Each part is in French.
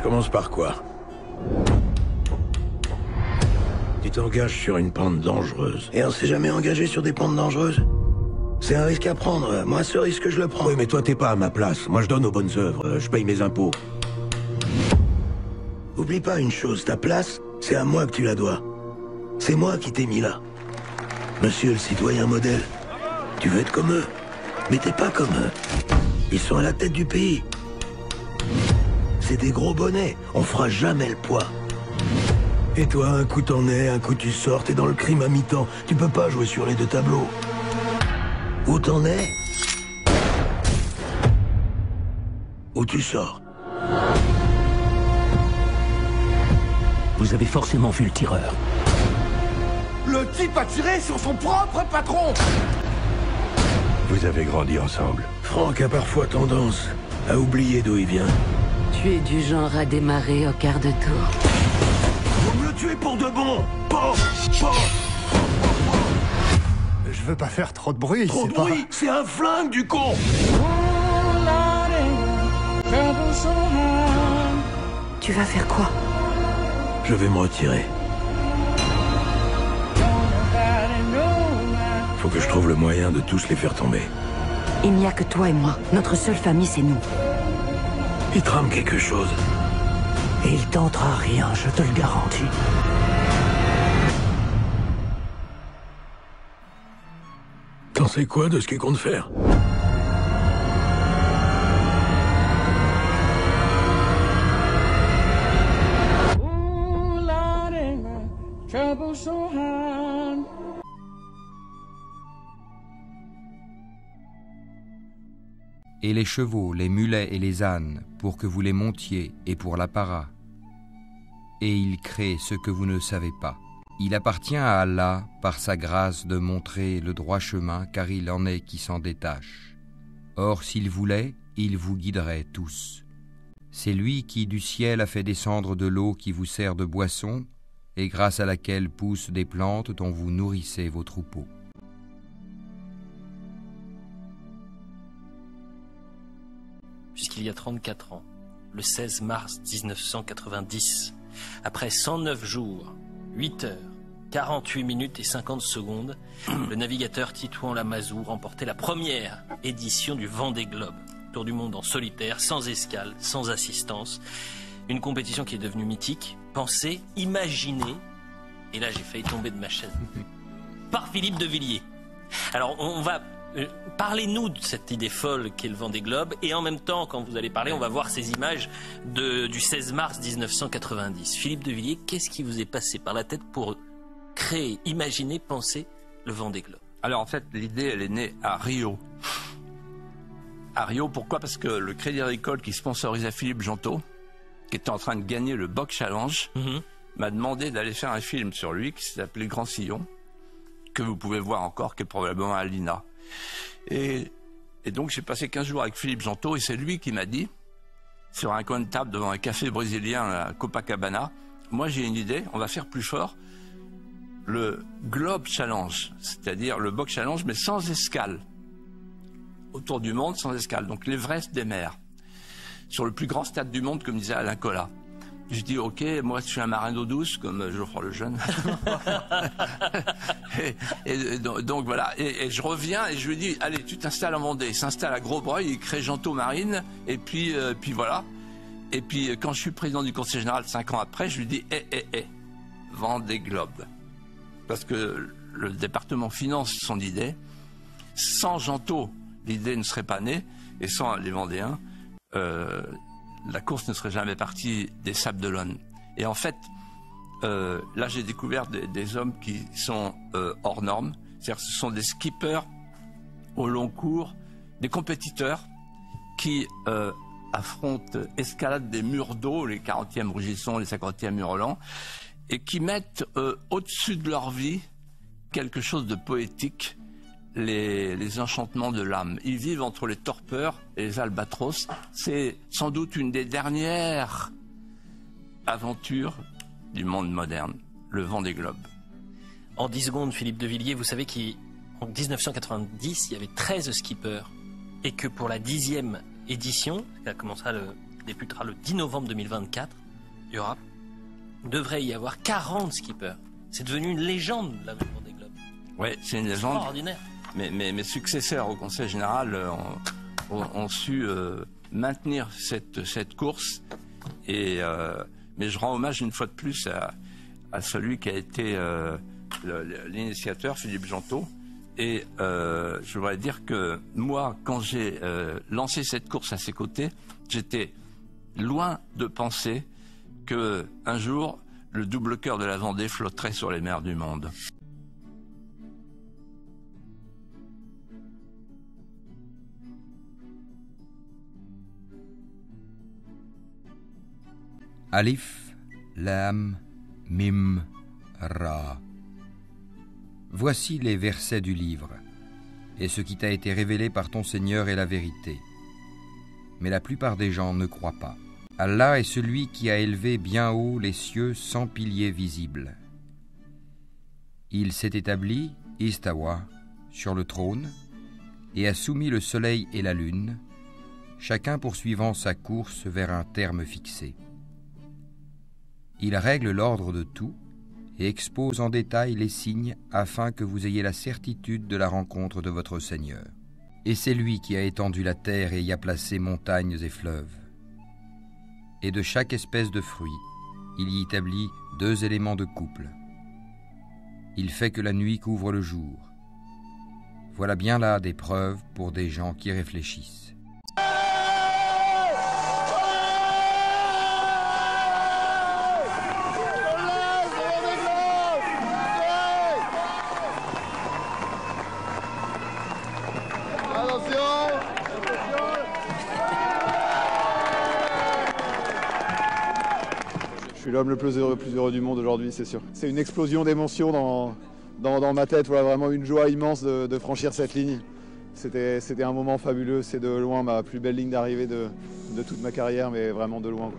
commence par quoi? Tu t'engages sur une pente dangereuse. Et on s'est jamais engagé sur des pentes dangereuses? C'est un risque à prendre. Moi, ce risque, je le prends. Oui, mais toi, t'es pas à ma place. Moi, je donne aux bonnes œuvres. Je paye mes impôts. Oublie pas une chose, ta place, c'est à moi que tu la dois. C'est moi qui t'ai mis là. Monsieur le citoyen modèle, tu veux être comme eux, mais t'es pas comme eux. Ils sont à la tête du pays. C'est des gros bonnets, on fera jamais le poids. Et toi, un coup t'en es, un coup tu sors, t'es dans le crime à mi-temps. Tu peux pas jouer sur les deux tableaux. Où t'en es? Où tu sors? Vous avez forcément vu le tireur. Le type a tiré sur son propre patron! Vous avez grandi ensemble. Franck a parfois tendance à oublier d'où il vient. Tu es du genre à démarrer au quart de tour. Vous me le tuez pour de bon! Bon! Je veux pas faire trop de bruit, Trop de bruit! C'est un flingue, du con! Tu vas faire quoi? Je vais me retirer. Faut que je trouve le moyen de tous les faire tomber. Il n'y a que toi et moi. Notre seule famille, c'est nous. Il trame quelque chose. Et il tentera rien, je te le garantis. T'en sais quoi de ce qu'il compte faire? Et les chevaux, les mulets et les ânes, pour que vous les montiez, et pour l'apparat. Et il crée ce que vous ne savez pas. Il appartient à Allah, par sa grâce, de montrer le droit chemin, car il en est qui s'en détache. Or, s'il voulait, il vous guiderait tous. C'est lui qui, du ciel, a fait descendre de l'eau qui vous sert de boisson, et grâce à laquelle poussent des plantes dont vous nourrissez vos troupeaux. Puisqu'il y a 34 ans, le 16 mars 1990, après 109 jours, 8 heures, 48 minutes et 50 secondes, le navigateur Titouan Lamazou remportait la première édition du Vendée Globe. Tour du monde en solitaire, sans escale, sans assistance. Une compétition qui est devenue mythique, pensée, imaginée, et là j'ai failli tomber de ma chaise, par Philippe de Villiers. Alors on va... Parlez-nous de cette idée folle qu'est le Vendée Globe, et en même temps, quand vous allez parler, on va voir ces images du 16 mars 1990. Philippe de Villiers, qu'est-ce qui vous est passé par la tête pour créer, imaginer, penser le Vendée Globe? Alors en fait, l'idée, elle est née à Rio. À Rio, pourquoi? Parce que le Crédit Agricole qui sponsorisait Philippe Gentot, qui était en train de gagner le Box Challenge, m'a demandé d'aller faire un film sur lui qui s'appelait Grand Sillon, que vous pouvez voir encore, qui est probablement à l'INA. Et donc j'ai passé 15 jours avec Philippe Gentot, et c'est lui qui m'a dit, sur un coin de table devant un café brésilien à Copacabana, moi j'ai une idée, on va faire plus fort le Globe Challenge, c'est-à-dire le Box Challenge mais sans escale, autour du monde sans escale, donc l'Everest des mers, sur le plus grand stade du monde, comme disait Alain Colas. Je dis ok, moi je suis un marin d'eau douce comme Geoffroy Lejeune. Donc voilà, et je reviens et je lui dis allez, tu t'installes en Vendée. Il s'installe à Grosbreuil, il crée Gentot Marine, et puis voilà. Et puis quand je suis président du conseil général 5 ans après, je lui dis Vendée Globe, parce que le département finance son idée. Sans Gentot, l'idée ne serait pas née, et sans les Vendéens, la course ne serait jamais partie des Sables d'Olonne. Et en fait, là j'ai découvert des hommes qui sont hors normes. C'est-à-dire ce sont des skippers au long cours, des compétiteurs qui affrontent, escaladent des murs d'eau, les 40e Rugisson, les 50e Hurlant, et qui mettent au-dessus de leur vie quelque chose de poétique, les enchantements de l'âme. Ils vivent entre les torpeurs et les albatros. C'est sans doute une des dernières aventures du monde moderne, le Vendée Globe. En 10 secondes, Philippe de Villiers, vous savez qu'en 1990, il y avait 13 skippers, et que pour la 10e édition, ça commencera débutera le 10 novembre 2024, devrait y avoir 40 skippers. C'est devenu une légende, la Vendée Globe. Ouais, c'est une légende. Extraordinaire. Mais mes successeurs au Conseil Général ont su maintenir cette course. Mais je rends hommage une fois de plus à celui qui a été l'initiateur, Philippe Gentot. Et je voudrais dire que moi, quand j'ai lancé cette course à ses côtés, j'étais loin de penser qu'un jour, le double cœur de la Vendée flotterait sur les mers du monde. Alif, Lam, Mim, Ra. Voici les versets du livre, et ce qui t'a été révélé par ton Seigneur est la vérité. Mais la plupart des gens ne croient pas. Allah est celui qui a élevé bien haut les cieux sans piliers visibles. Il s'est établi, Istawa, sur le trône, et a soumis le soleil et la lune, chacun poursuivant sa course vers un terme fixé. Il règle l'ordre de tout et expose en détail les signes afin que vous ayez la certitude de la rencontre de votre Seigneur. Et c'est lui qui a étendu la terre et y a placé montagnes et fleuves. Et de chaque espèce de fruit, il y établit 2 éléments de couple. Il fait que la nuit couvre le jour. Voilà bien là des preuves pour des gens qui réfléchissent. Je suis l'homme le plus heureux du monde aujourd'hui, c'est sûr. C'est une explosion d'émotions dans ma tête, voilà, vraiment une joie immense de franchir cette ligne. C'était un moment fabuleux, c'est de loin ma plus belle ligne d'arrivée de toute ma carrière, mais vraiment de loin.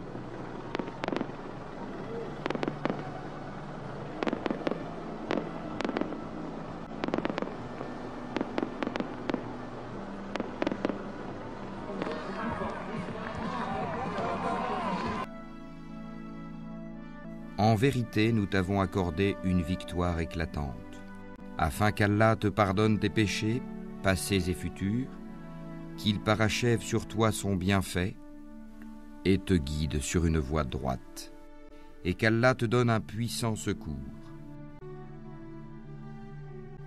En vérité, nous t'avons accordé une victoire éclatante, afin qu'Allah te pardonne tes péchés, passés et futurs, qu'il parachève sur toi son bienfait et te guide sur une voie droite, et qu'Allah te donne un puissant secours.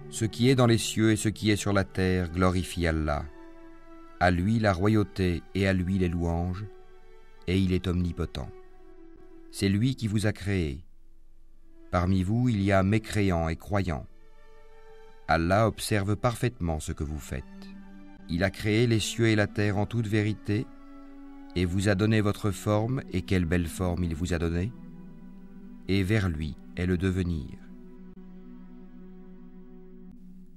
Ce qui est dans les cieux et ce qui est sur la terre glorifie Allah. À lui la royauté et à lui les louanges, et il est omnipotent. C'est lui qui vous a créé. Parmi vous, il y a mécréants et croyants. Allah observe parfaitement ce que vous faites. Il a créé les cieux et la terre en toute vérité et vous a donné votre forme, et quelle belle forme il vous a donnée. Et vers lui est le devenir.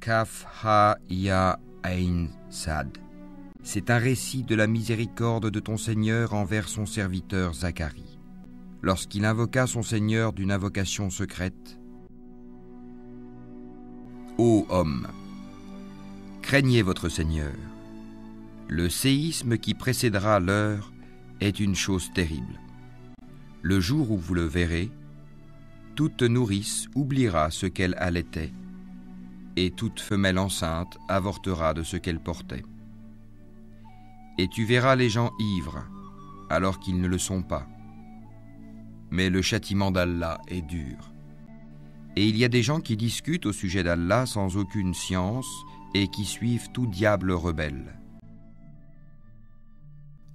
Kaf ha ya ain sad. C'est un récit de la miséricorde de ton Seigneur envers son serviteur Zacharie. Lorsqu'il invoqua son Seigneur d'une invocation secrète. Ô homme, craignez votre Seigneur. Le séisme qui précédera l'heure est une chose terrible. Le jour où vous le verrez, toute nourrice oubliera ce qu'elle allaitait, et toute femelle enceinte avortera de ce qu'elle portait. Et tu verras les gens ivres, alors qu'ils ne le sont pas. Mais le châtiment d'Allah est dur. Et il y a des gens qui discutent au sujet d'Allah sans aucune science et qui suivent tout diable rebelle.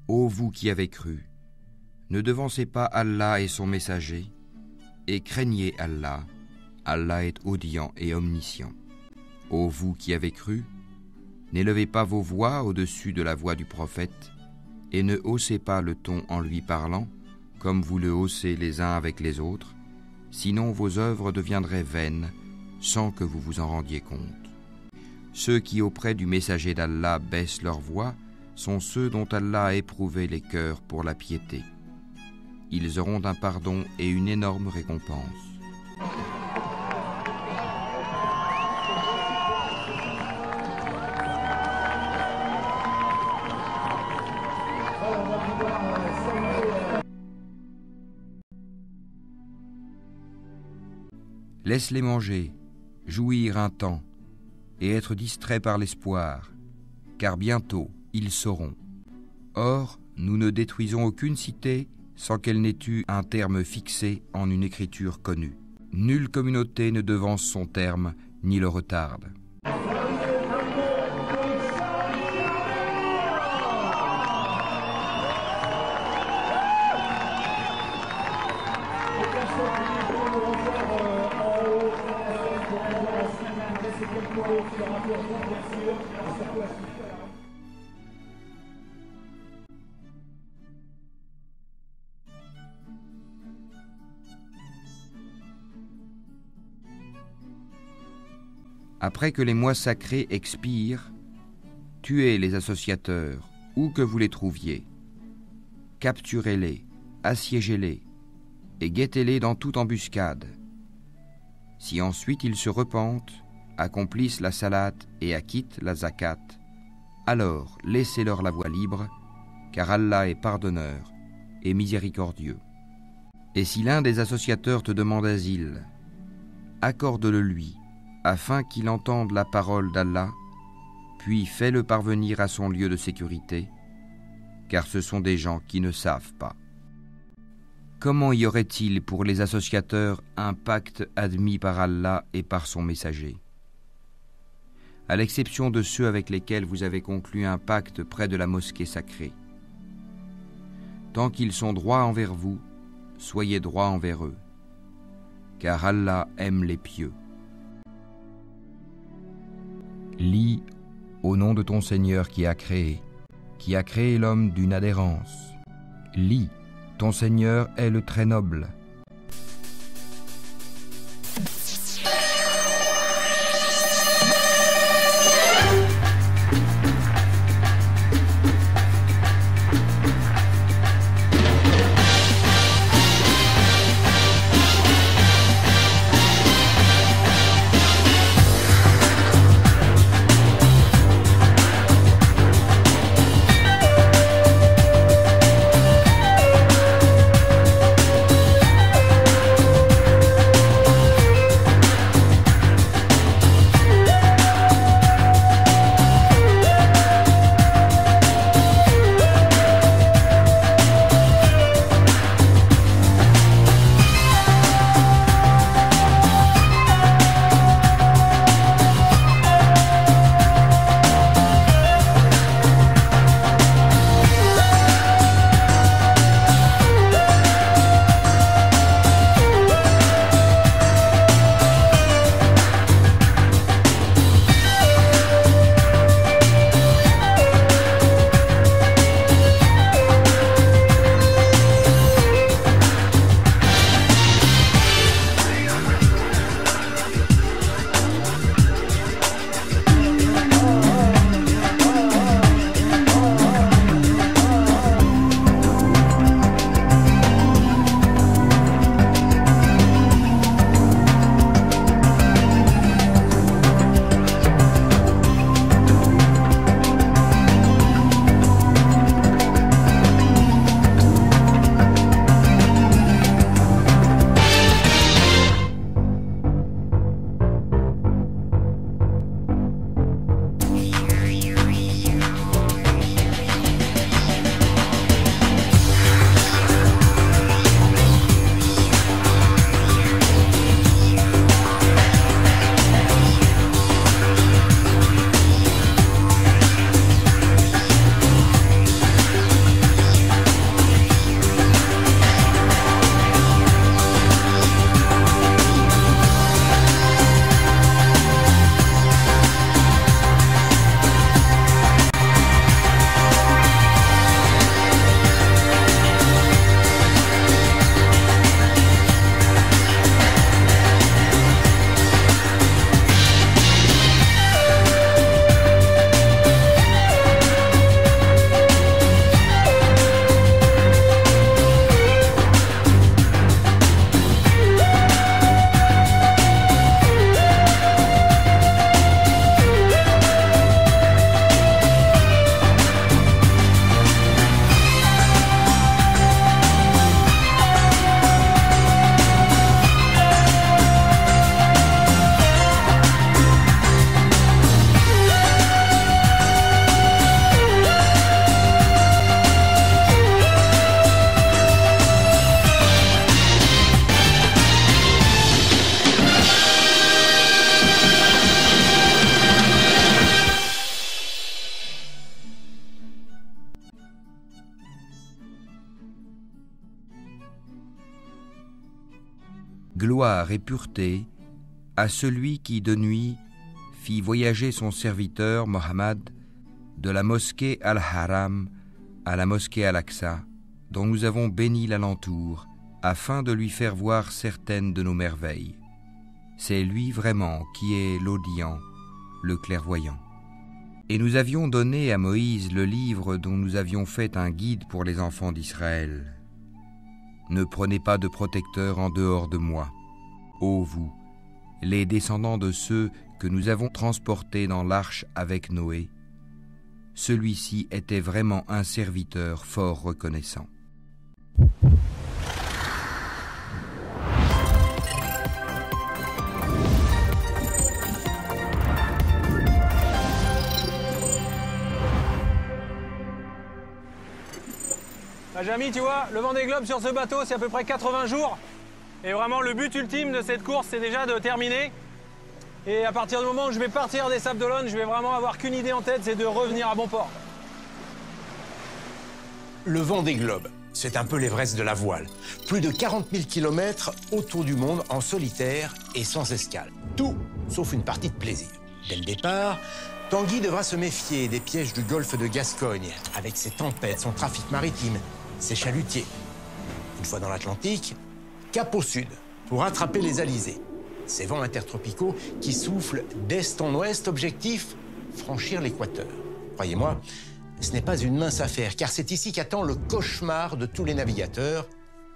Ô vous qui avez cru, ne devancez pas Allah et son messager, et craignez Allah, Allah est audient et omniscient. Ô vous qui avez cru, n'élevez pas vos voix au-dessus de la voix du prophète, et ne haussez pas le ton en lui parlant, comme vous le haussez les uns avec les autres, sinon vos œuvres deviendraient vaines, sans que vous vous en rendiez compte. Ceux qui auprès du messager d'Allah baissent leur voix sont ceux dont Allah a éprouvé les cœurs pour la piété. Ils auront un pardon et une énorme récompense. Laisse-les manger, jouir un temps, et être distrait par l'espoir, car bientôt ils sauront. Or, nous ne détruisons aucune cité sans qu'elle n'ait eu un terme fixé en une écriture connue. Nulle communauté ne devance son terme, ni le retarde. Après que les mois sacrés expirent, tuez les associateurs, où que vous les trouviez. Capturez-les, assiégez-les, et guettez-les dans toute embuscade. Si ensuite ils se repentent, accomplissent la salate et acquittent la zakat, alors laissez-leur la voie libre, car Allah est pardonneur et miséricordieux. Et si l'un des associateurs te demande asile, accorde-le lui, afin qu'il entende la parole d'Allah, puis fais-le parvenir à son lieu de sécurité, car ce sont des gens qui ne savent pas. Comment y aurait-il pour les associateurs un pacte admis par Allah et par son messager? À l'exception de ceux avec lesquels vous avez conclu un pacte près de la mosquée sacrée. Tant qu'ils sont droits envers vous, soyez droits envers eux, car Allah aime les pieux. Lis au nom de ton Seigneur qui a créé l'homme d'une adhérence. Lis, ton Seigneur est le très noble. gloire et pureté à celui qui de nuit fit voyager son serviteur Mohammed de la mosquée Al-Haram à la mosquée Al-Aqsa, dont nous avons béni l'alentour, afin de lui faire voir certaines de nos merveilles. C'est lui vraiment qui est l'audient, le clairvoyant. Et nous avions donné à Moïse le livre dont nous avions fait un guide pour les enfants d'Israël. Ne prenez pas de protecteur en dehors de moi, ô vous, les descendants de ceux que nous avons transportés dans l'arche avec Noé. Celui-ci était vraiment un serviteur fort reconnaissant. Jamy, tu vois, le Vendée Globe sur ce bateau, c'est à peu près 80 jours. Et vraiment, le but ultime de cette course, c'est déjà de terminer. Et à partir du moment où je vais partir des Sables d'Olonne, je vais vraiment avoir qu'une idée en tête, c'est de revenir à bon port. Le Vendée Globe, c'est un peu l'Everest de la voile. Plus de 40 000 km autour du monde en solitaire et sans escale. Tout sauf une partie de plaisir. Dès le départ, Tanguy devra se méfier des pièges du golfe de Gascogne, avec ses tempêtes, son trafic maritime, ses chalutiers. Une fois dans l'Atlantique, cap au sud, pour attraper les alizés. Ces vents intertropicaux qui soufflent d'est en ouest, objectif, franchir l'équateur. Croyez-moi, ce n'est pas une mince affaire, car c'est ici qu'attend le cauchemar de tous les navigateurs,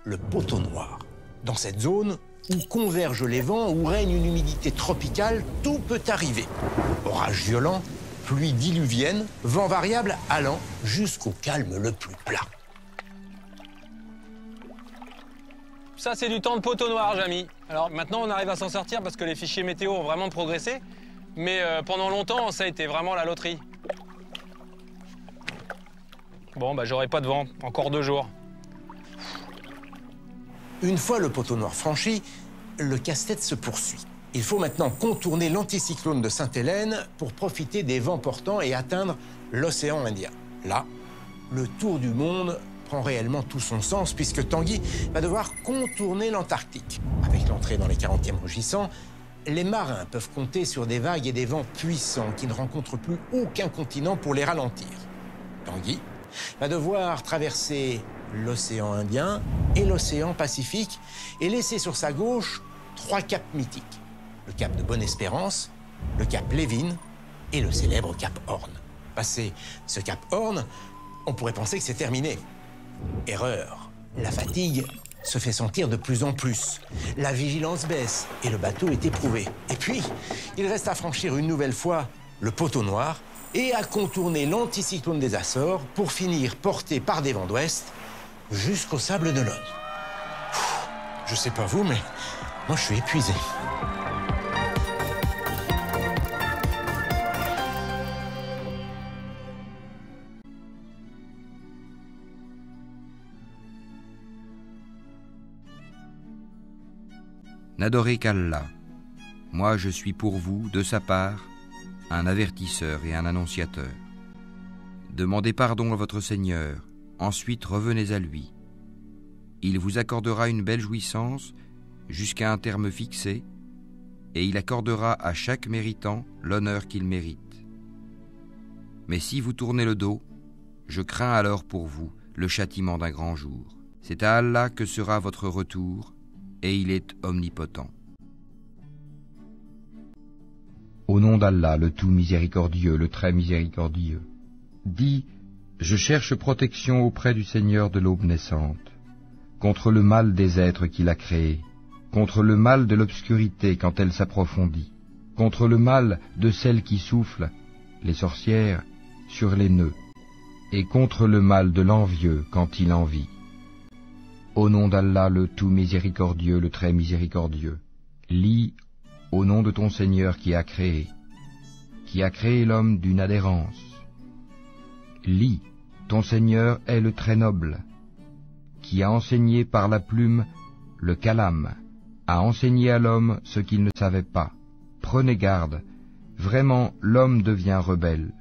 le poteau noir. Dans cette zone où convergent les vents, où règne une humidité tropicale, tout peut arriver. Orages violents, pluies diluviennes, vents variables allant jusqu'au calme le plus plat. Ça, c'est du temps de poteau noir, Jamy. Alors maintenant, on arrive à s'en sortir parce que les fichiers météo ont vraiment progressé. Mais pendant longtemps, ça a été vraiment la loterie. Bon, bah j'aurai pas de vent. Encore 2 jours. Une fois le poteau noir franchi, le casse-tête se poursuit. Il faut maintenant contourner l'anticyclone de Sainte-Hélène pour profiter des vents portants et atteindre l'océan Indien. Là, le tour du monde prend réellement tout son sens puisque Tanguy va devoir contourner l'Antarctique. Avec l'entrée dans les 40e rugissants, les marins peuvent compter sur des vagues et des vents puissants qui ne rencontrent plus aucun continent pour les ralentir. Tanguy va devoir traverser l'océan Indien et l'océan Pacifique et laisser sur sa gauche 3 caps mythiques. Le cap de Bonne-Espérance, le cap Lévin et le célèbre cap Horn. Passé ce cap Horn, on pourrait penser que c'est terminé. Erreur. La fatigue se fait sentir de plus en plus. La vigilance baisse et le bateau est éprouvé. Et puis, il reste à franchir une nouvelle fois le poteau noir et à contourner l'anticyclone des Açores pour finir porté par des vents d'ouest jusqu'aux Sables d'Olonne. Je sais pas vous, mais moi je suis épuisé. N'adorez qu'Allah. Moi je suis pour vous, de sa part, un avertisseur et un annonciateur. Demandez pardon à votre Seigneur, ensuite revenez à lui. Il vous accordera une belle jouissance jusqu'à un terme fixé, et il accordera à chaque méritant l'honneur qu'il mérite. Mais si vous tournez le dos, je crains alors pour vous le châtiment d'un grand jour. C'est à Allah que sera votre retour, et il est omnipotent. Au nom d'Allah, le tout miséricordieux, le très miséricordieux. Dis, je cherche protection auprès du Seigneur de l'aube naissante, contre le mal des êtres qu'il a créés, contre le mal de l'obscurité quand elle s'approfondit, contre le mal de celles qui soufflent, les sorcières, sur les nœuds, et contre le mal de l'envieux quand il envie. Au nom d'Allah, le tout miséricordieux, le très miséricordieux, lis au nom de ton Seigneur qui a créé l'homme d'une adhérence. Lis, ton Seigneur est le très noble, qui a enseigné par la plume le calame, a enseigné à l'homme ce qu'il ne savait pas. Prenez garde, vraiment l'homme devient rebelle,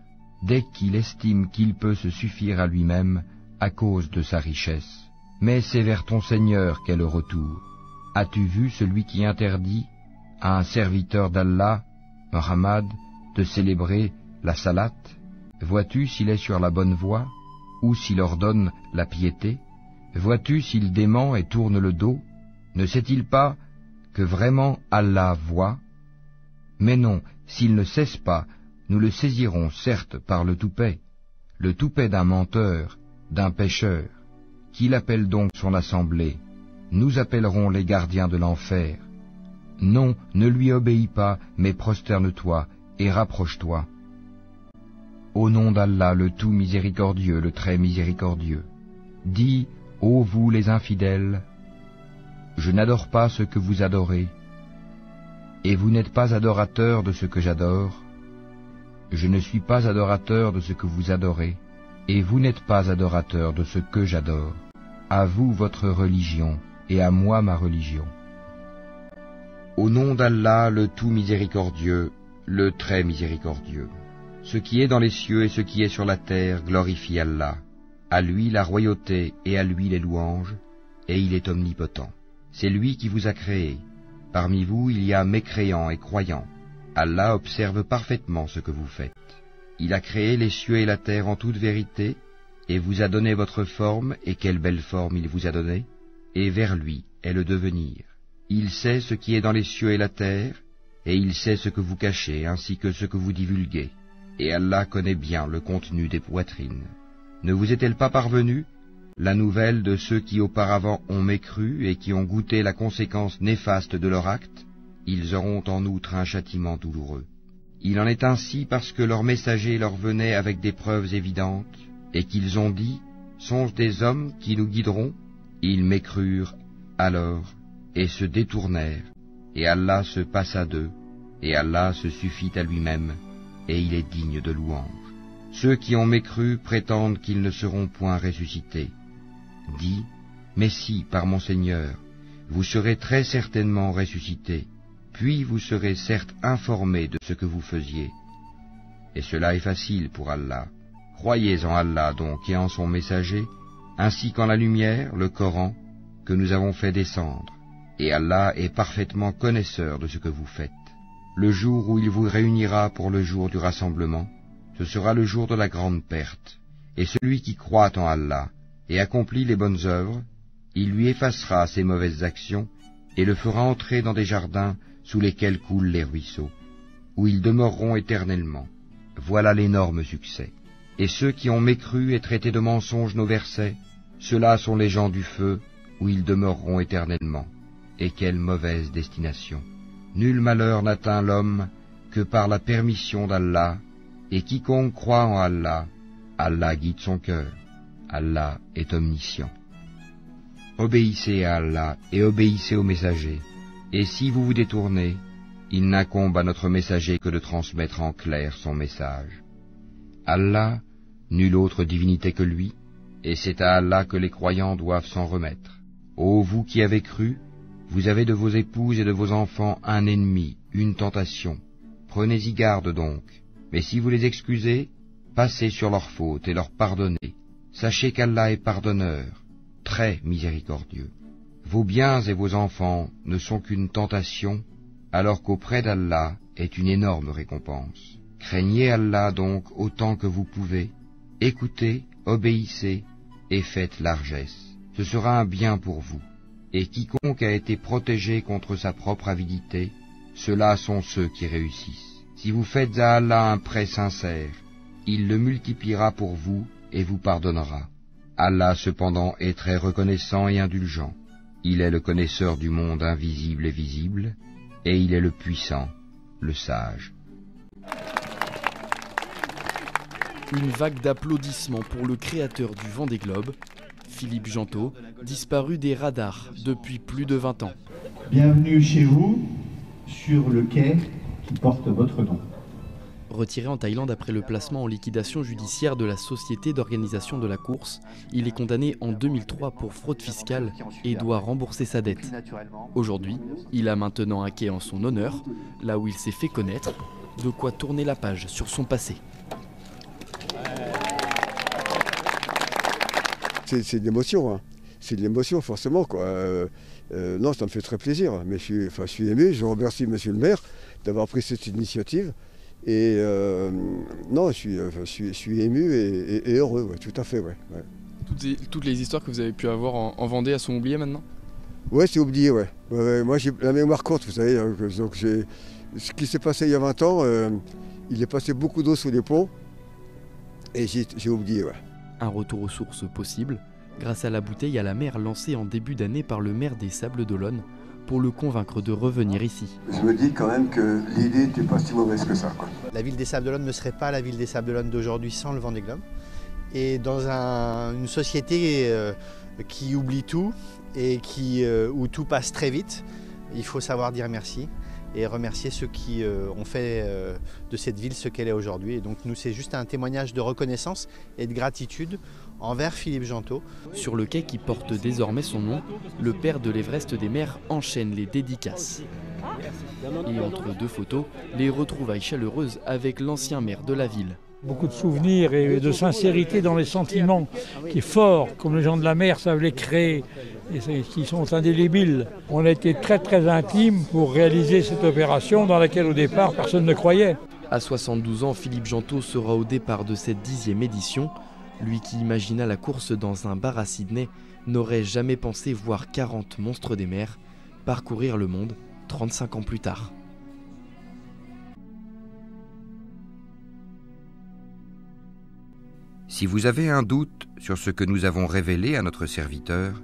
dès qu'il estime qu'il peut se suffire à lui-même à cause de sa richesse. Mais c'est vers ton Seigneur qu'est le retour. As-tu vu celui qui interdit à un serviteur d'Allah, Muhammad, de célébrer la salat? Vois-tu s'il est sur la bonne voie, ou s'il ordonne la piété? Vois-tu s'il dément et tourne le dos? Ne sait-il pas que vraiment Allah voit? Mais non, s'il ne cesse pas, nous le saisirons certes par le toupet d'un menteur, d'un pécheur. Qu'il appelle donc son assemblée? Nous appellerons les gardiens de l'enfer. Non, ne lui obéis pas, mais prosterne-toi et rapproche-toi. Au nom d'Allah, le tout miséricordieux, le très miséricordieux. Dis, ô vous les infidèles, je n'adore pas ce que vous adorez, et vous n'êtes pas adorateurs de ce que j'adore. Je ne suis pas adorateur de ce que vous adorez, et vous n'êtes pas adorateurs de ce que j'adore. À vous votre religion, et à moi ma religion. Au nom d'Allah, le tout miséricordieux, le très miséricordieux. Ce qui est dans les cieux et ce qui est sur la terre glorifie Allah. À lui la royauté et à lui les louanges, et il est omnipotent. C'est lui qui vous a créé. Parmi vous il y a mécréants et croyants. Allah observe parfaitement ce que vous faites. Il a créé les cieux et la terre en toute vérité, et vous a donné votre forme, et quelle belle forme il vous a donnée, et vers lui est le devenir. Il sait ce qui est dans les cieux et la terre, et il sait ce que vous cachez, ainsi que ce que vous divulguez. Et Allah connaît bien le contenu des poitrines. Ne vous est-elle pas parvenue la nouvelle de ceux qui auparavant ont mécru et qui ont goûté la conséquence néfaste de leur acte? Ils auront en outre un châtiment douloureux. Il en est ainsi parce que leurs messagers leur venaient avec des preuves évidentes, et qu'ils ont dit, sont-ce des hommes qui nous guideront? Ils mécrurent alors, et se détournèrent, et Allah se passa d'eux, et Allah se suffit à lui-même, et il est digne de louange. Ceux qui ont mécru prétendent qu'ils ne seront point ressuscités. Dis, mais si, par mon Seigneur, vous serez très certainement ressuscités, puis vous serez certes informés de ce que vous faisiez. Et cela est facile pour Allah. Croyez en Allah donc et en son messager, ainsi qu'en la lumière, le Coran, que nous avons fait descendre. Et Allah est parfaitement connaisseur de ce que vous faites. Le jour où il vous réunira pour le jour du rassemblement, ce sera le jour de la grande perte. Et celui qui croit en Allah et accomplit les bonnes œuvres, il lui effacera ses mauvaises actions et le fera entrer dans des jardins sous lesquels coulent les ruisseaux, où ils demeureront éternellement. Voilà l'énorme succès. Et ceux qui ont mécru et traité de mensonges nos versets, ceux-là sont les gens du feu, où ils demeureront éternellement. Et quelle mauvaise destination! Nul malheur n'atteint l'homme que par la permission d'Allah, et quiconque croit en Allah, Allah guide son cœur. Allah est omniscient. Obéissez à Allah et obéissez au messager. Et si vous vous détournez, il n'incombe à notre messager que de transmettre en clair son message. Allah, nulle autre divinité que lui, et c'est à Allah que les croyants doivent s'en remettre. Ô vous qui avez cru, vous avez de vos épouses et de vos enfants un ennemi, une tentation. Prenez-y garde donc, mais si vous les excusez, passez sur leurs fautes et leur pardonnez. Sachez qu'Allah est pardonneur, très miséricordieux. Vos biens et vos enfants ne sont qu'une tentation, alors qu'auprès d'Allah est une énorme récompense. Craignez Allah donc autant que vous pouvez, écoutez, obéissez et faites largesse. Ce sera un bien pour vous. Et quiconque a été protégé contre sa propre avidité, ceux-là sont ceux qui réussissent. Si vous faites à Allah un prêt sincère, il le multipliera pour vous et vous pardonnera. Allah cependant est très reconnaissant et indulgent. Il est le connaisseur du monde invisible et visible, et il est le puissant, le sage. Une vague d'applaudissements pour le créateur du Vendée Globe, Philippe Gentot, disparu des radars depuis plus de 20 ans. Bienvenue chez vous, sur le quai qui porte votre nom. Retiré en Thaïlande après le placement en liquidation judiciaire de la société d'organisation de la course, il est condamné en 2003 pour fraude fiscale et doit rembourser sa dette. Aujourd'hui, il a maintenant un quai en son honneur, là où il s'est fait connaître, de quoi tourner la page sur son passé. C'est une émotion, hein. c'est de l'émotion forcément, quoi. Non, ça me fait très plaisir, mais je suis ému. Je remercie Monsieur le maire d'avoir pris cette initiative. Et non, je suis ému et heureux, ouais, tout à fait. Ouais. Toutes les histoires que vous avez pu avoir en Vendée, elles sont oubliées maintenant ? Ouais, c'est oublié, ouais. Moi, j'ai la mémoire courte, vous savez. Donc, ce qui s'est passé il y a 20 ans, il est passé beaucoup d'eau sous les ponts et j'ai oublié, ouais. Un retour aux sources possible, grâce à la bouteille à la mer lancée en début d'année par le maire des Sables d'Olonne pour le convaincre de revenir ici. Je me dis quand même que l'idée n'était pas si mauvaise que ça, quoi. La ville des Sables d'Olonne ne serait pas la ville des Sables d'Olonne d'aujourd'hui sans le Vendée Globe. Et dans une société qui oublie tout et où tout passe très vite, il faut savoir dire merci et remercier ceux qui ont fait de cette ville ce qu'elle est aujourd'hui. Et donc nous, c'est juste un témoignage de reconnaissance et de gratitude envers Philippe Gentot. Sur le quai qui porte désormais son nom, le père de l'Everest des mers enchaîne les dédicaces. Et entre deux photos, les retrouvailles chaleureuses avec l'ancien maire de la ville. Beaucoup de souvenirs et de sincérité dans les sentiments, qui est fort, comme les gens de la mer savent les créer, et qui sont indélébiles. On a été très très intimes pour réaliser cette opération dans laquelle au départ personne ne croyait. À 72 ans, Philippe Gentot sera au départ de cette 10e édition. Lui qui imagina la course dans un bar à Sydney n'aurait jamais pensé voir 40 monstres des mers parcourir le monde 35 ans plus tard. Si vous avez un doute sur ce que nous avons révélé à notre serviteur,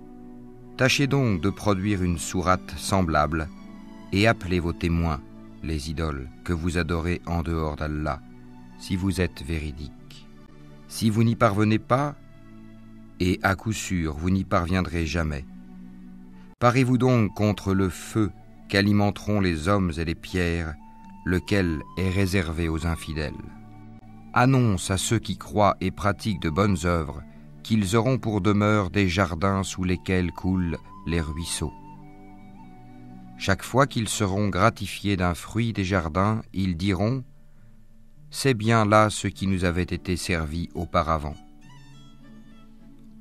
tâchez donc de produire une sourate semblable et appelez vos témoins, les idoles que vous adorez en dehors d'Allah, si vous êtes véridique. Si vous n'y parvenez pas, et à coup sûr vous n'y parviendrez jamais, parez-vous donc contre le feu qu'alimenteront les hommes et les pierres, lequel est réservé aux infidèles. Annonce à ceux qui croient et pratiquent de bonnes œuvres qu'ils auront pour demeure des jardins sous lesquels coulent les ruisseaux. Chaque fois qu'ils seront gratifiés d'un fruit des jardins, ils diront « C'est bien là ce qui nous avait été servi auparavant. »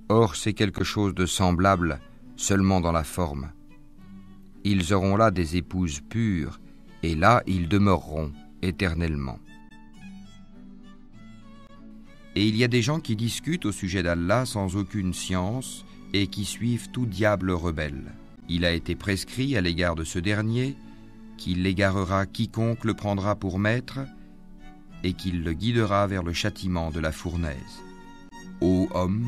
Or c'est quelque chose de semblable seulement dans la forme. Ils auront là des épouses pures, et là ils demeureront éternellement. Et il y a des gens qui discutent au sujet d'Allah sans aucune science et qui suivent tout diable rebelle. Il a été prescrit à l'égard de ce dernier qu'il égarera quiconque le prendra pour maître et qu'il le guidera vers le châtiment de la fournaise. Ô homme,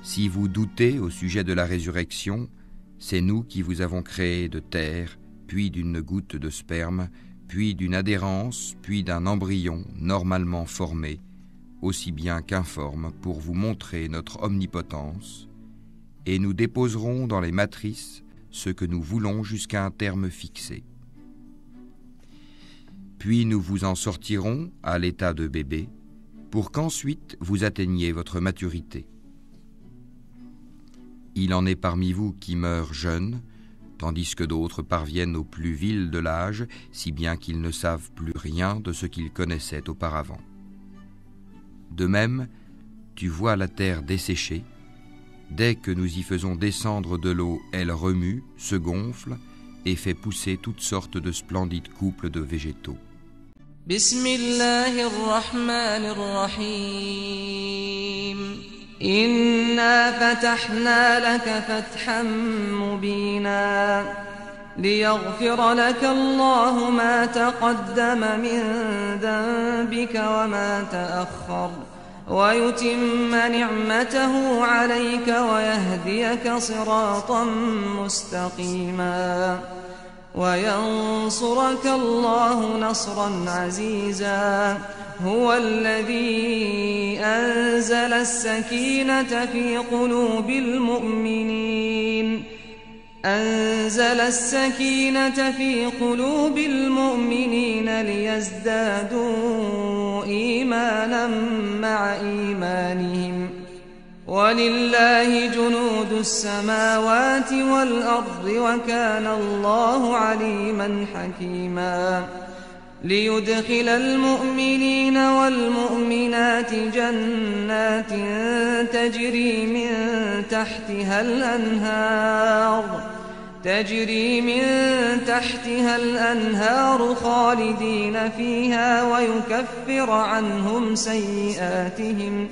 si vous doutez au sujet de la résurrection, c'est nous qui vous avons créé de terre, puis d'une goutte de sperme, puis d'une adhérence, puis d'un embryon normalement formé, aussi bien qu'informe, pour vous montrer notre omnipotence, et nous déposerons dans les matrices ce que nous voulons jusqu'à un terme fixé. Puis nous vous en sortirons à l'état de bébé, pour qu'ensuite vous atteigniez votre maturité. Il en est parmi vous qui meurent jeunes, tandis que d'autres parviennent au plus vil de l'âge, si bien qu'ils ne savent plus rien de ce qu'ils connaissaient auparavant. De même, tu vois la terre desséchée. Dès que nous y faisons descendre de l'eau, elle remue, se gonfle et fait pousser toutes sortes de splendides couples de végétaux. Bismillahirrahmanirrahim. Inna fatahna laka fathan mubina. ليغفر لك الله ما تقدم من ذنبك وما تأخر ويتم نعمته عليك ويهديك صراطا مستقيما وينصرك الله نصرا عزيزا هو الذي أنزل السكينة في قلوب المؤمنين ليزدادوا إيمانا مع إيمانهم ولله جنود السماوات والأرض وكان الله عليما حكيما ليدخل المؤمنين والمؤمنات جنات تجري من تحتها الأنهار خالدين فيها ويكفر عنهم سيئاتهم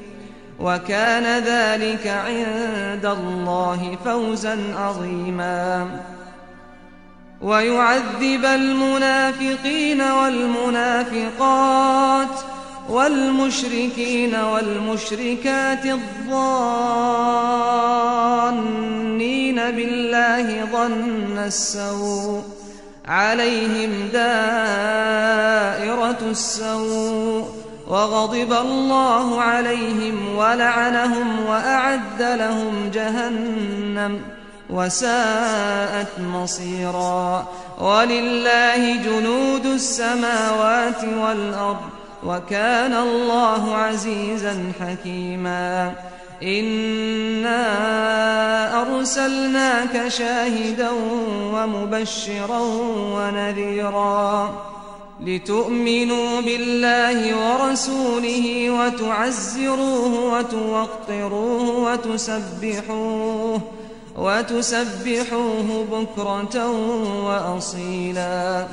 وكان ذلك عند الله فوزا عظيما ويعذب المنافقين والمنافقات والمشركين والمشركات الظانين بالله ظن السوء عليهم دائرة السوء وغضب الله عليهم ولعنهم وأعد لهم جهنم وساءت مصيرا ولله جنود السماوات والأرض وكان الله عزيزا حكيما إنا أرسلناك شاهدا ومبشرا ونذيرا لتؤمنوا بالله ورسوله وتعزروه وتوقروه وتسبحوه بكرة وأصيلا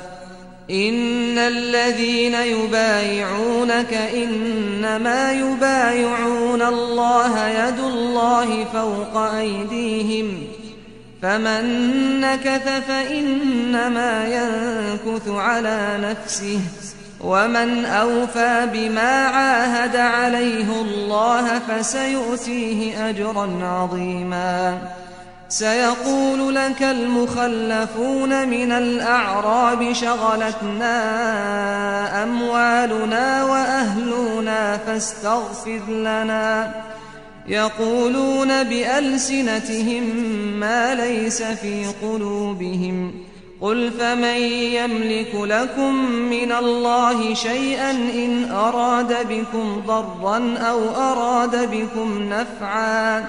إن الذين يبايعونك إنما يبايعون الله يد الله فوق أيديهم فمن نكث فإنما ينكث على نفسه ومن أوفى بما عاهد عليه الله فسيؤتيه أجرا عظيما سيقول لك المخلفون من الأعراب شغلتنا أموالنا وأهلنا فاستغفر لنا يقولون بألسنتهم ما ليس في قلوبهم قل فمن يملك لكم من الله شيئا إن أراد بكم ضرا أو أراد بكم نفعا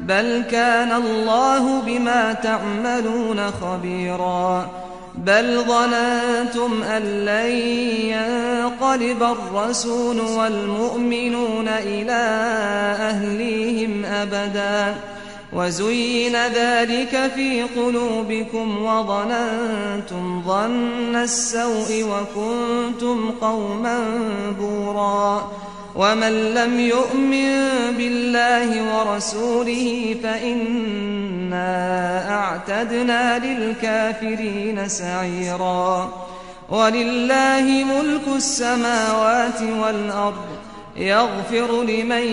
بل كان الله بما تعملون خبيرا بل ظننتم أن لن ينقلب الرسول والمؤمنون إلى أهليهم أبدا وزين ذلك في قلوبكم وظننتم ظن السوء وكنتم قوما بورا ومن لم يؤمن بالله ورسوله فإنا أعتدنا للكافرين سعيرا ولله ملك السماوات والأرض يغفر لمن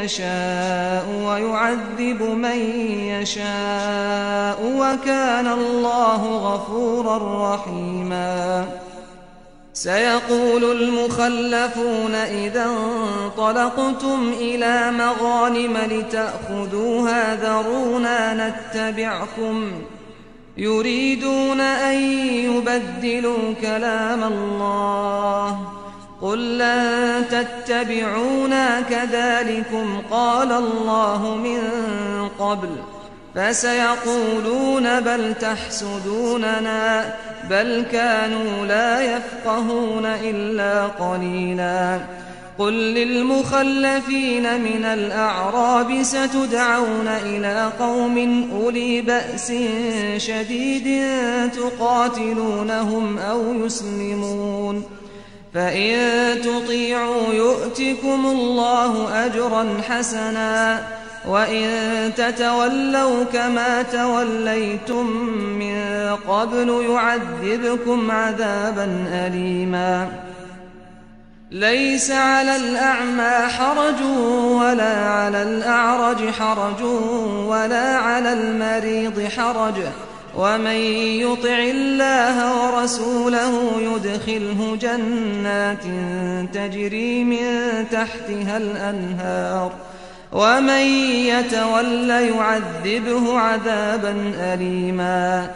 يشاء ويعذب من يشاء وكان الله غفورا رحيما سيقول المخلفون إذا انطلقتم إلى مغانم لتأخذوها ذرونا نتبعكم يريدون أن يبدلوا كلام الله قل لن تتبعونا كذلكم قال الله من قبل فسيقولون بل تحسدوننا بل كانوا لا يفقهون إلا قليلا قل للمخلفين من الأعراب ستدعون إلى قوم أولي بأس شديد تقاتلونهم أو يسلمون فإن تطيعوا يؤتكم الله أجرا حسنا وإن تتولوا كما توليتم من قبل يعذبكم عذابا أليما ليس على الأعمى حرج ولا على الأعرج حرج ولا على المريض حرج ومن يطع الله ورسوله يدخله جنات تجري من تحتها الأنهار ومن يتول يعذبه عذابا أليما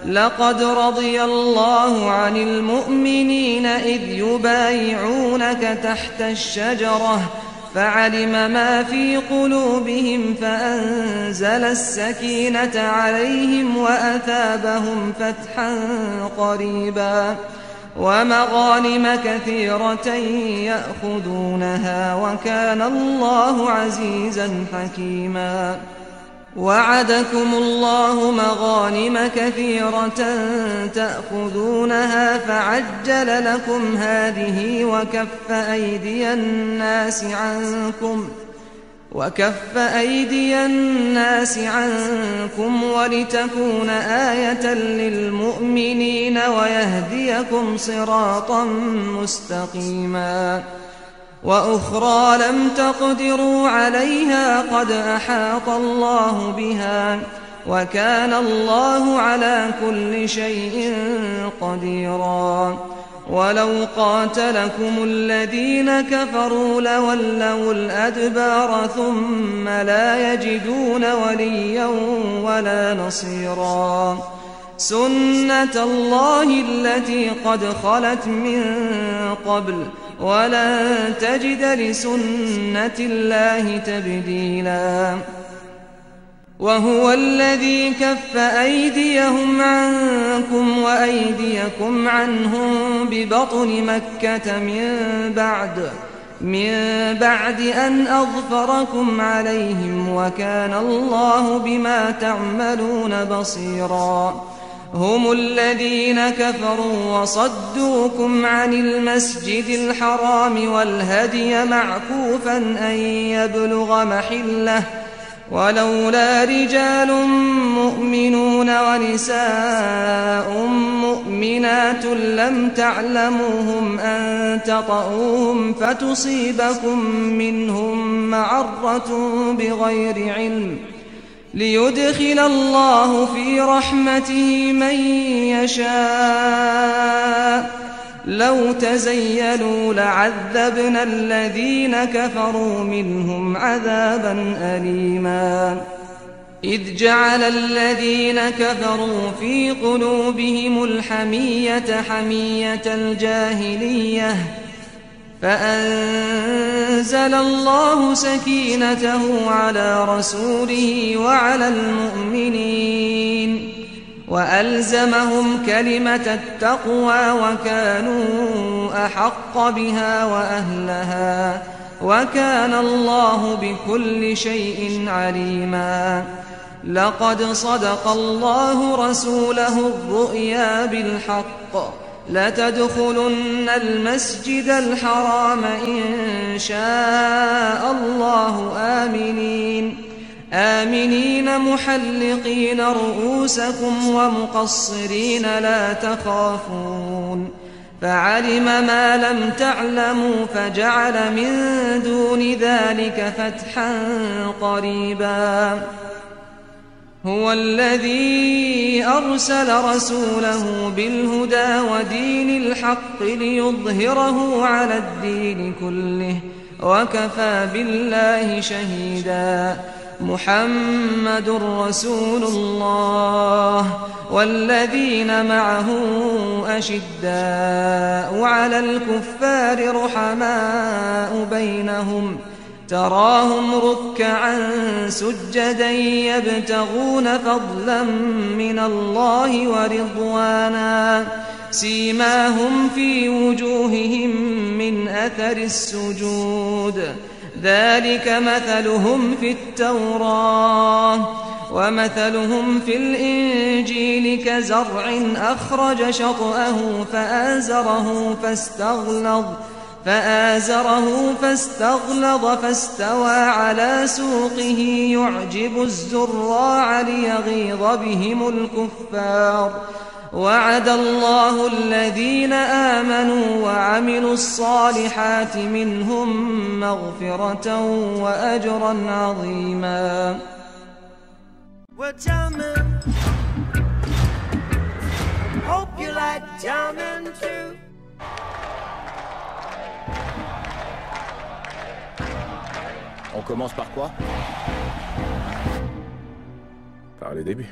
لقد رضي الله عن المؤمنين إذ يبايعونك تحت الشجرة فعلم ما في قلوبهم فأنزل السكينة عليهم وأثابهم فتحا قريبا ومغانم كثيرة يأخذونها وكان الله عزيزا حكيما وعدكم الله مغانم كثيرة تأخذونها فعجل لكم هذه وكف أيدي الناس عنكم ولتكون آية للمؤمنين ويهديكم صراطا مستقيما وأخرى لم تقدروا عليها قد أحاط الله بها وكان الله على كل شيء قديرا ولو قاتلكم الذين كفروا لولوا الأدبار ثم لا يجدون وليا ولا نصيرا سنة الله التي قد خلت من قبل ولن تجد لسنة الله تبديلا وهو الذي كف أيديهم عنكم وأيديكم عنهم ببطن مكة من بعد أن أظفركم عليهم وكان الله بما تعملون بصيرا هم الذين كفروا وصدوكم عن المسجد الحرام والهدي معكوفا أن يبلغ محله ولولا رجال مؤمنون ونساء مؤمنات لم تعلموهم أن تطؤوهم فتصيبكم منهم معرة بغير علم ليدخل الله في رحمته من يشاء لو تزيلوا لعذبنا الذين كفروا منهم عذابا أليما إذ جعل الذين كفروا في قلوبهم الحمية حمية الجاهلية فأنزل الله سكينته على رسوله وعلى المؤمنين وألزمهم كلمة التقوى وكانوا أحق بها وأهلها وكان الله بكل شيء عليما لقد صدق الله رسوله الرؤيا بالحق لتدخلن المسجد الحرام إن شاء الله آمنين محلقين رؤوسكم ومقصرين لا تخافون فعلم ما لم تعلموا فجعل من دون ذلك فتحا قريبا هو الذي أرسل رسوله بالهدى ودين الحق ليظهره على الدين كله وكفى بالله شهيدا محمد رسول الله والذين معه أشداء على الكفار رحماء بينهم تراهم ركعا سجدا يبتغون فضلا من الله ورضوانا سيماهم في وجوههم من أثر السجود ذلك مثلهم في التوراة ومثلهم في الإنجيل كزرع أخرج شطأه فآزره فاستغلظ فاستوى على سوقه يعجب الزراع ليغيظ بهم الكفار وعد الله الذين آمنوا وعملوا الصالحات منهم مغفرة وأجرا عظيما On commence par quoi? Par les débuts.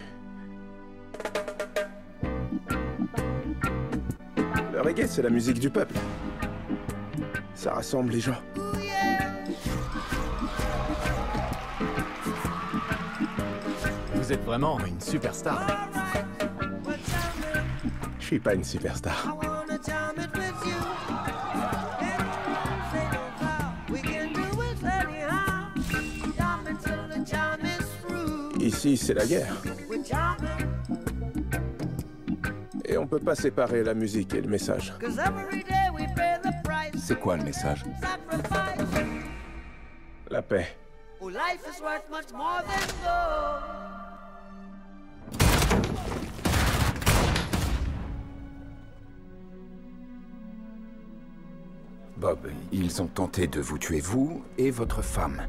Le reggae, c'est la musique du peuple. Ça rassemble les gens. Vous êtes vraiment une superstar. Je suis pas une superstar. Ici, c'est la guerre. Et on peut pas séparer la musique et le message. C'est quoi le message? La paix. Bob, ils ont tenté de vous tuer, vous et votre femme.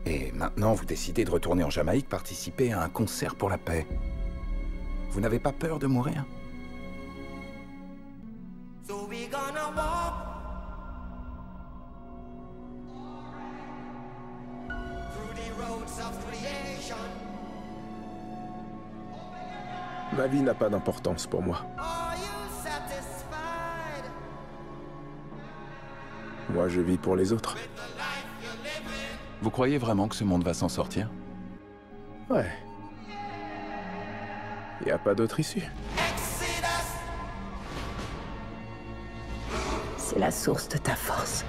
Et maintenant, vous décidez de retourner en Jamaïque participer à un concert pour la paix. Vous n'avez pas peur de mourir? Ma vie n'a pas d'importance pour moi. Moi, je vis pour les autres. Vous croyez vraiment que ce monde va s'en sortir? Ouais. Y a pas d'autre issue. C'est la source de ta force.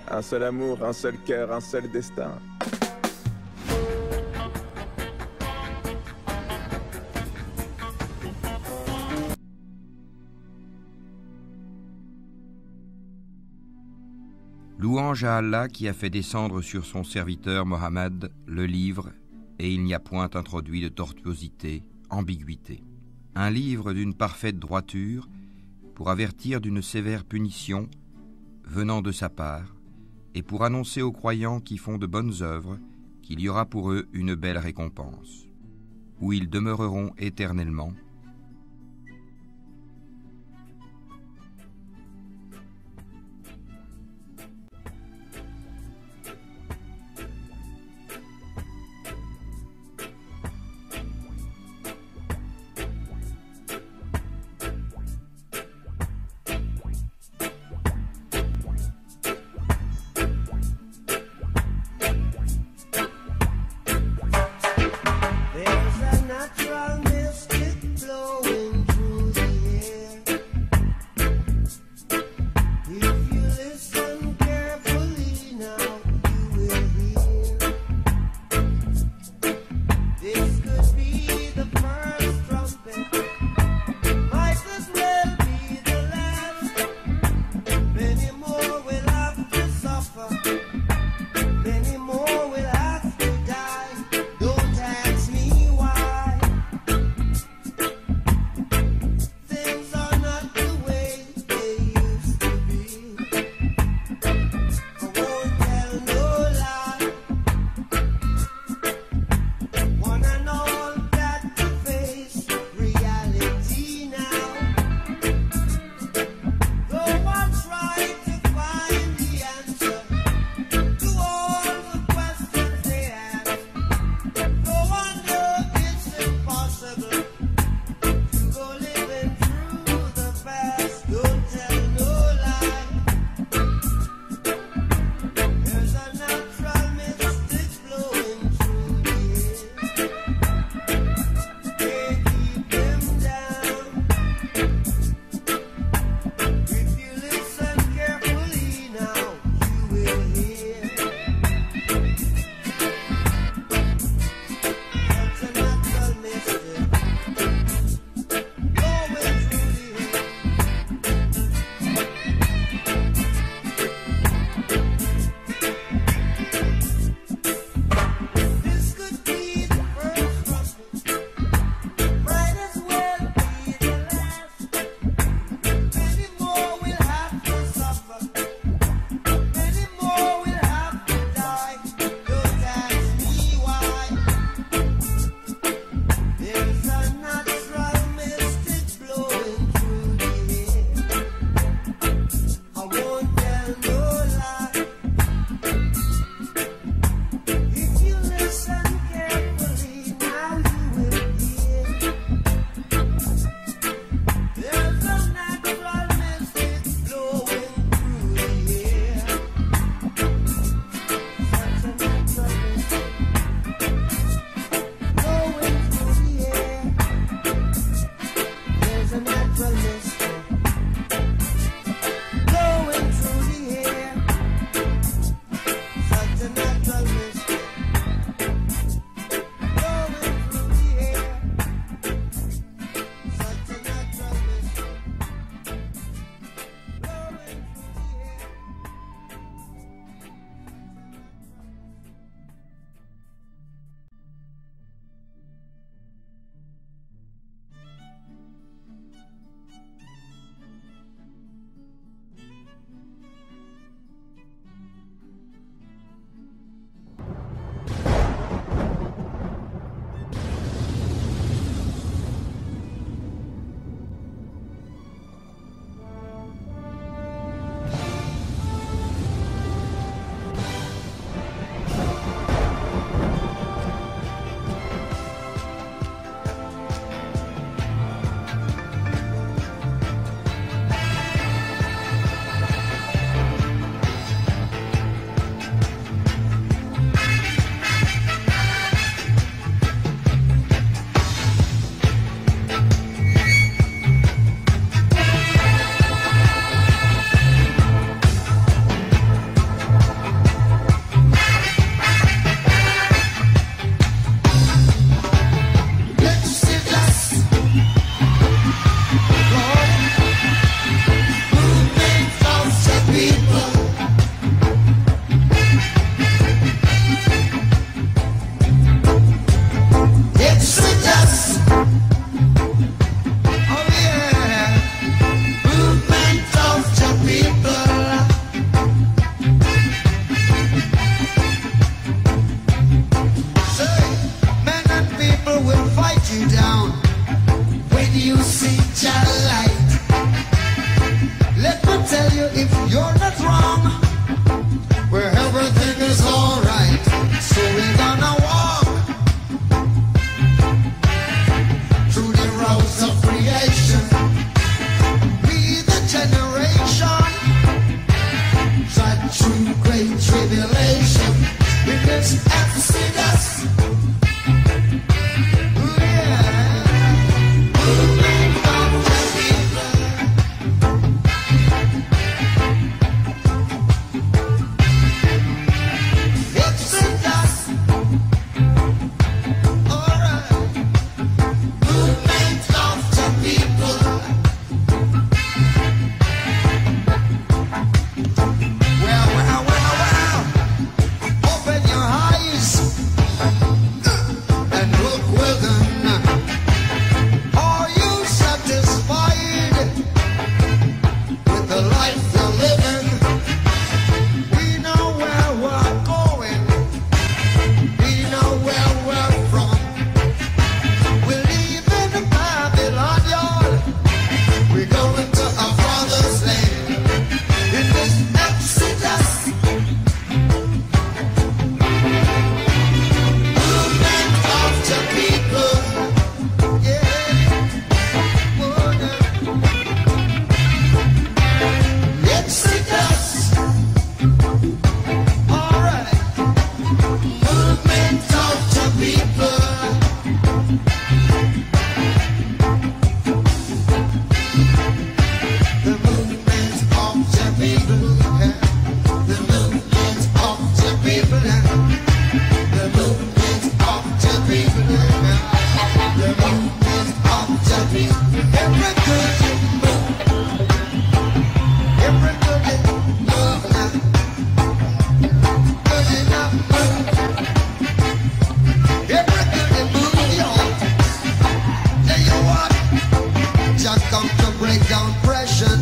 Un seul amour, un seul cœur, un seul destin. Louange à Allah qui a fait descendre sur son serviteur Mohammed le livre, et il n'y a point introduit de tortuosité, ambiguïté. Un livre d'une parfaite droiture, pour avertir d'une sévère punition venant de sa part, et pour annoncer aux croyants qui font de bonnes œuvres qu'il y aura pour eux une belle récompense, où ils demeureront éternellement. There's a natural mystic going to our father's land. In this exodus, movement of the people. Yeah, exodus. All right, movement of the people. The movement of the people. The movement of the people. The movement of the people. The movement of the people. Every good move. Every good move now. Good enough move. Every good move, y'all. Tell you what, just come to break down pressure.